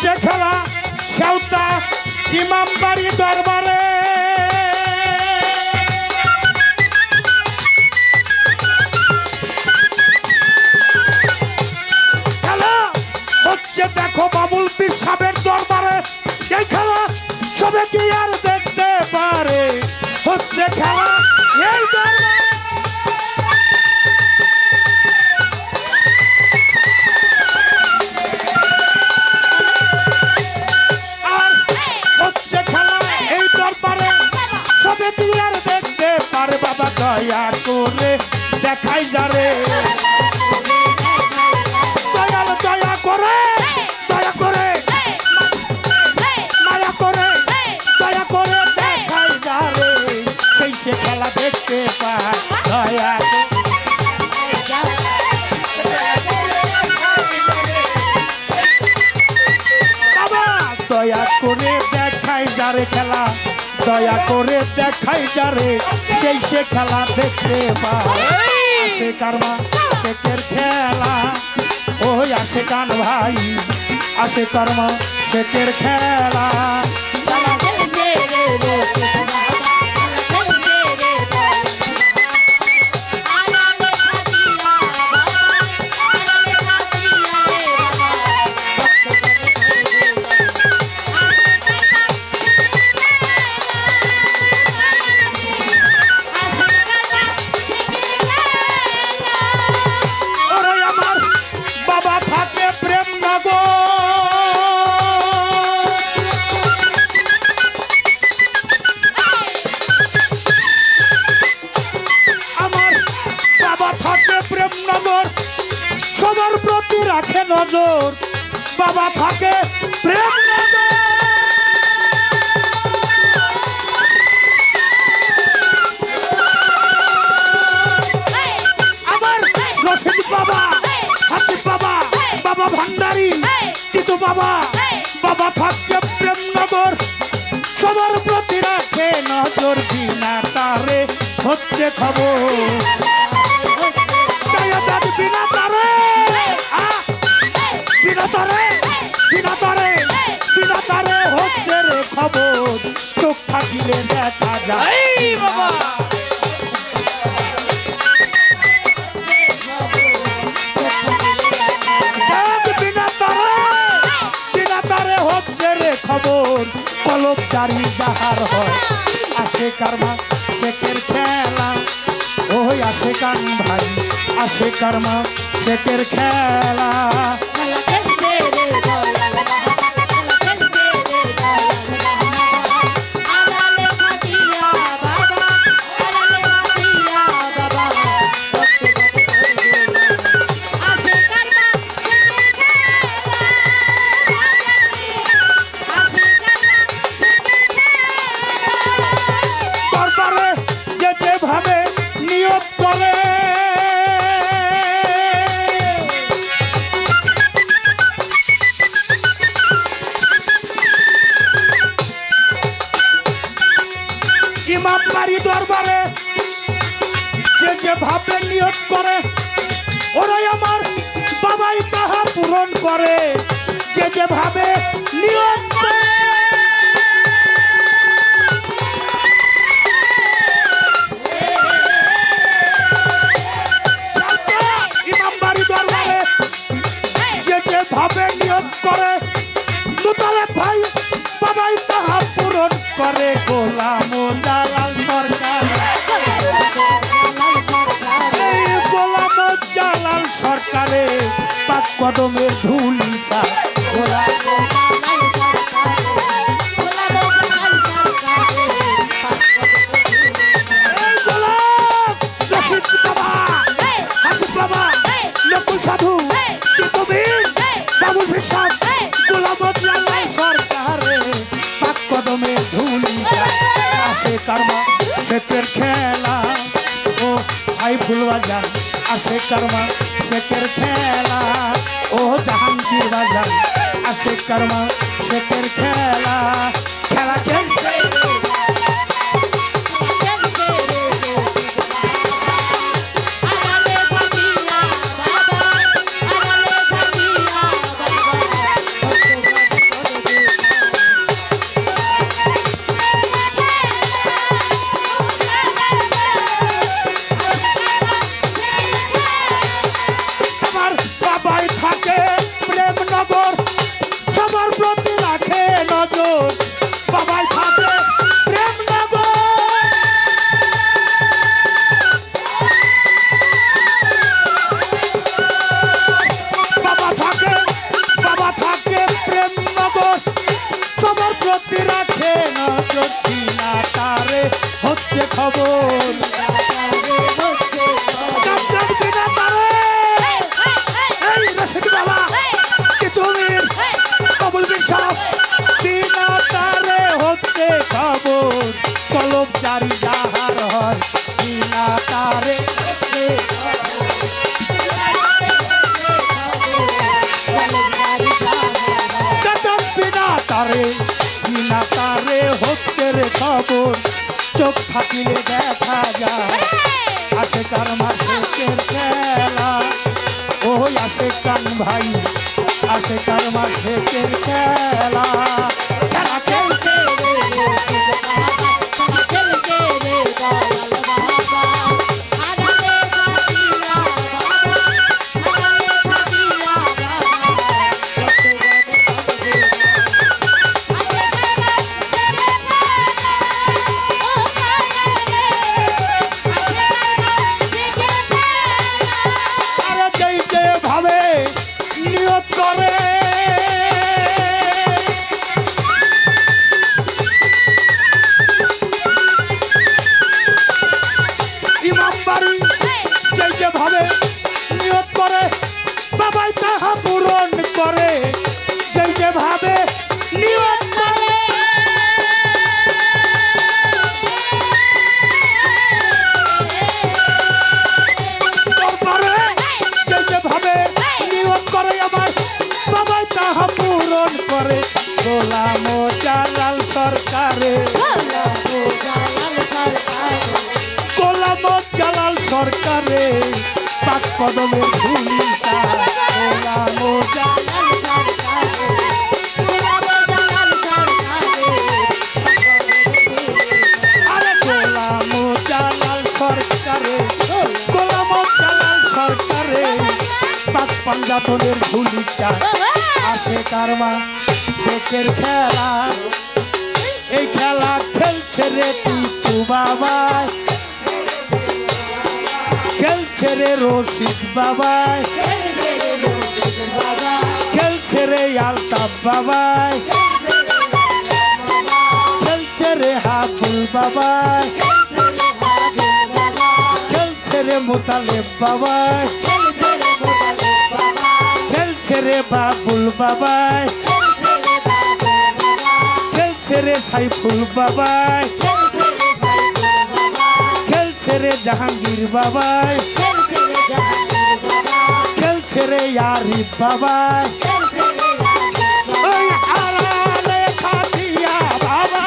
হচ্ছে খেলা সেওতা ইমামবাড়ি দরবারে। খেলা হচ্ছে দেখো বাবুল পীর সাহেবের দরবারে। এই খেলা সবে কি আর দেখতে পারে, হচ্ছে খেলা এই দরবারে। আর হচ্ছে খেলা এই দরবারে সবে কি আর দেখতে পারে। বাবা দয়া করে দেখাই যারে, দয়াল দয়া করে, দয়া করে, মায়া করে, দয়া করে দেখাই যারে, সেই সে খেলা দেখতে পায়। দয়া বাবা দয়া করে দেখাই যারে খেলা, দয়া করে দেখাই যারে, সেই সে খেলা দেখতে পায়। আসে কারমা শেখের খেলা, ওই আসে কান ভাই, আসে কর্মা শেখের খেলা। সবার প্রতি রাখে নজর, বাবা থাকে প্রেম নগর। আমার রশিদ বাবা, হাসিফ বাবা, বাবা ভান্ডারী, টিটু বাবা, বাবা থাকে প্রেম নগর। সবার প্রতি রাখে নজর, বিনা তারে হচ্ছে খবর। বিনা তারে, বিনা তারে, বিনা তারে, বিনা তারে হচ্ছে রে খবর। চোখ থাকিলে দেখা যায় বাবা। বিনা তারে, বিনা তারে হচ্ছে রে খবর। কলব চারি যাহার হয়, আসে কারমা শেখের খেলা, ওই আসে কান ভাই, আসে কর্মা শেখের খেলা। দরবারে যে যেভাবে নিয়ত করে, ইমামবাড়ি দরবারে যে যেভাবে নিয়ত করে, ওরাই আমার বাবাই তাহা পূরণ করে। যে যেভাবে নিয়ত করে, ইমামবাড়ি দরবারে যে যেভাবে নিয়ত করে, দুতলে ভাই বাবাই তাহা পূরণ করে। গোলাম জালাল সরকার, গোলাম জালাল সরকারে পাঁচ কদমের ধুলিসা। গোলাম বাবা, নকুল সাধু, বাবুল ফিসাব, গোলাম জালাল সরকারে পাঁচ কদমের ধুলিসা। আসে কর্মা শেখের খেলা, ও সাইফুল বাজার, আসে কর্মা শেখের খেলা, ও জাহাঙ্গীর বাজার, আসে কর্মা শেখের খেলা। খেলা খেলছে খবর কামরান বিনা তারে এই রশিদ বাবা তিতুমির কবুল বিশ্বাস বিনা তারে হচ্ছে খবর কলম জারি যাহার হয় বিনা তারে কামরান বিনা তারে বিনা তারে হচ্ছে রে খবর চোখ থাকিলে দেখা যায় আসে কার মাঠের খেলা ওই আসে কান ভাই আসে কার মাঠের খেলা খেলা খেলছে আরে যেই যে ভাবে নিয়ত করে ইমাম বাড়ি যেই যে ভাবে নিয়ত করে বাবাই তাহা পূরণ করে যেই যে ভাবে নিয়ত করে দরবারে যেই যে ভাবে নিয়ত করে আমার বাবাই তাহা পূরণ করে গোলাম জালাল সরকারে গোলাম জালাল সরকারে পাক কদমের ধুলি গোলাম জালাল আরে গোলাম জালাল সরকারে গোলাম জালাল সরকারে পাক পাঞ্জাতনের ধুলি আসে কারমা শেখের খেলা এই খেলা খেলছে রে টিপু বাবা খেলছে রে রশিদ বাবা খেলছে রে আলতাফ বাবা খেলছে রে হাবুল বাবা খেলছে রে মোতালেব বাবা খেলছে রে বাবুল বাবা খেলছে রে সাইফুল বাবা খেলছে রে জাহাঙ্গীর বাবা খেলছে রে আরিফ বাবা ওই আড়ালে থাকিয়া বাবা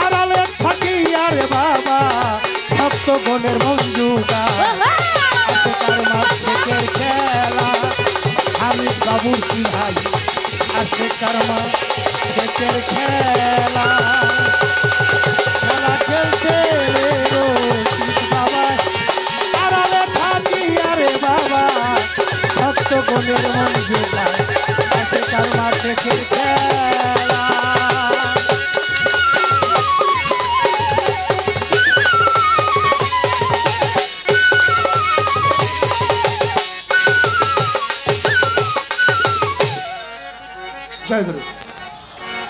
আড়ালে থাকিয়া রে বাবা ভক্তগণের মঞ্জুদা আসে তার মাঠের খেলা আমি বাবুর সিংহাই আসে তার মাঠের খেলা খেলা খেলছে রে রশিদ বাবা আড়ালে থাকিয়া রে বাবা ভক্তগণের মঞ্জুদা আসে তার মাঠের খেলা জয় গুরু।